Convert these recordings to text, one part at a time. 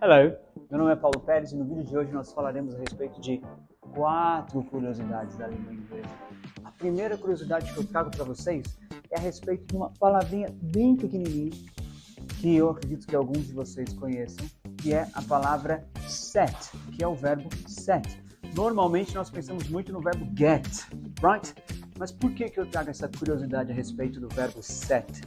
Hello, meu nome é Paulo Pérez e no vídeo de hoje nós falaremos a respeito de 4 curiosidades da língua inglesa. A primeira curiosidade que eu trago para vocês é a respeito de uma palavrinha bem pequenininha que eu acredito que alguns de vocês conheçam, que é a palavra set, que é o verbo set. Normalmente nós pensamos muito no verbo get, right? Mas por que eu trago essa curiosidade a respeito do verbo set?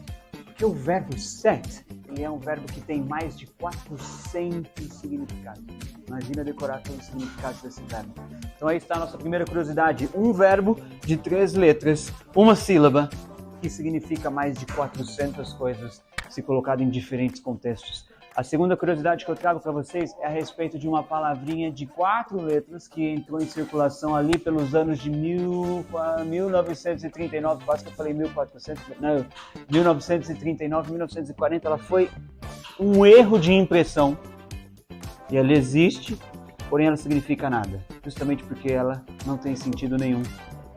Porque o verbo set, ele é um verbo que tem mais de 400 significados. Imagina decorar todos os significados desse verbo. Então aí está a nossa primeira curiosidade. Um verbo de 3 letras, uma sílaba, que significa mais de 400 coisas, se colocado em diferentes contextos. A segunda curiosidade que eu trago para vocês é a respeito de uma palavrinha de 4 letras que entrou em circulação ali pelos anos de 1939, quase que eu falei 1400, não, 1939, 1940, ela foi um erro de impressão e ela existe, porém ela significa nada, justamente porque ela não tem sentido nenhum.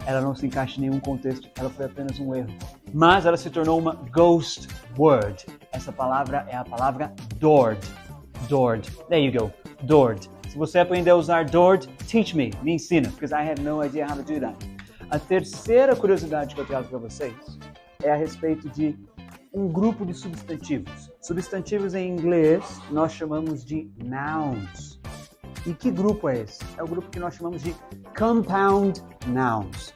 Ela não se encaixa em nenhum contexto, ela foi apenas um erro. Mas ela se tornou uma ghost word. Essa palavra é a palavra Dord. Dord. There you go. Dord. Se você aprender a usar Dord, teach me ensina, because I have no idea how to do that. A terceira curiosidade que eu trago para vocês é a respeito de um grupo de substantivos. Substantivos em inglês nós chamamos de nouns. E que grupo é esse? É o grupo que nós chamamos de compound nouns.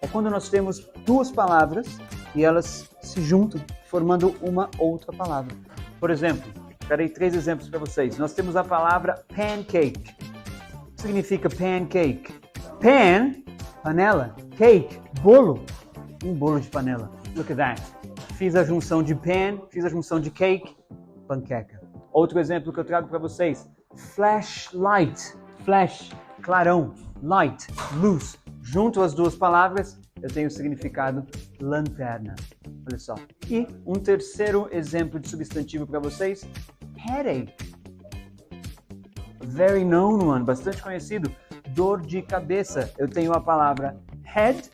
É quando nós temos 2 palavras e elas se juntam, formando uma outra palavra. Por exemplo, darei 3 exemplos para vocês. Nós temos a palavra pancake. O que significa pancake? Pan, panela. Cake, bolo. Um bolo de panela. Look at that. Fiz a junção de pan, fiz a junção de cake, panqueca. Outro exemplo que eu trago para vocês. Flashlight, flash, clarão, light, luz. Junto as 2 palavras, eu tenho o significado lanterna. Olha só. E um terceiro exemplo de substantivo para vocês, headache. Very known one, bastante conhecido, dor de cabeça. Eu tenho a palavra head,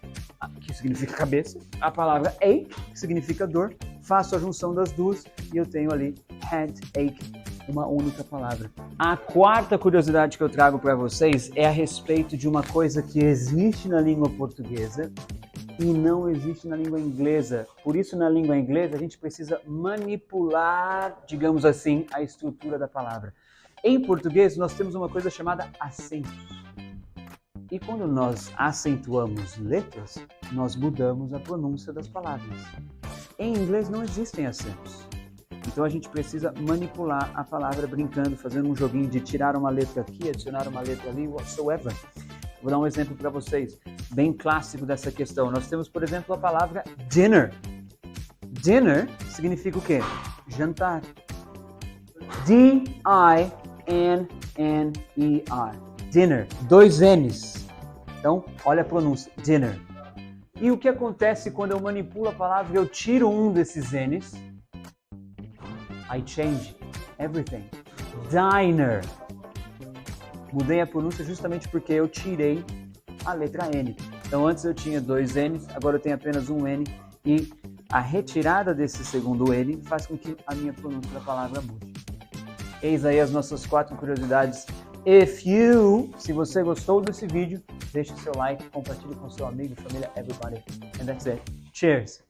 que significa cabeça, a palavra ache, que significa dor. Faço a junção das 2 e eu tenho ali headache. Uma única palavra. A quarta curiosidade que eu trago para vocês é a respeito de uma coisa que existe na língua portuguesa e não existe na língua inglesa. Por isso, na língua inglesa, a gente precisa manipular, digamos assim, a estrutura da palavra. Em português, nós temos uma coisa chamada acentos. E quando nós acentuamos letras, nós mudamos a pronúncia das palavras. Em inglês não existem acentos. Então a gente precisa manipular a palavra brincando, fazendo um joguinho de tirar uma letra aqui, adicionar uma letra ali, whatsoever. Vou dar um exemplo para vocês, bem clássico dessa questão. Nós temos, por exemplo, a palavra dinner. Dinner significa o quê? Jantar. D-I-N-N-E-R. Dinner. 2 N's. Então, olha a pronúncia. Dinner. E o que acontece quando eu manipulo a palavra e eu tiro um desses N's? I change everything. Diner. Mudei a pronúncia justamente porque eu tirei a letra N. Então antes eu tinha 2 N's, agora eu tenho apenas um N. E a retirada desse segundo N faz com que a minha pronúncia da palavra mude. Eis aí as nossas 4 curiosidades. Se você gostou desse vídeo, deixe seu like, compartilhe com seu amigo, família, everybody. And that's it. Cheers!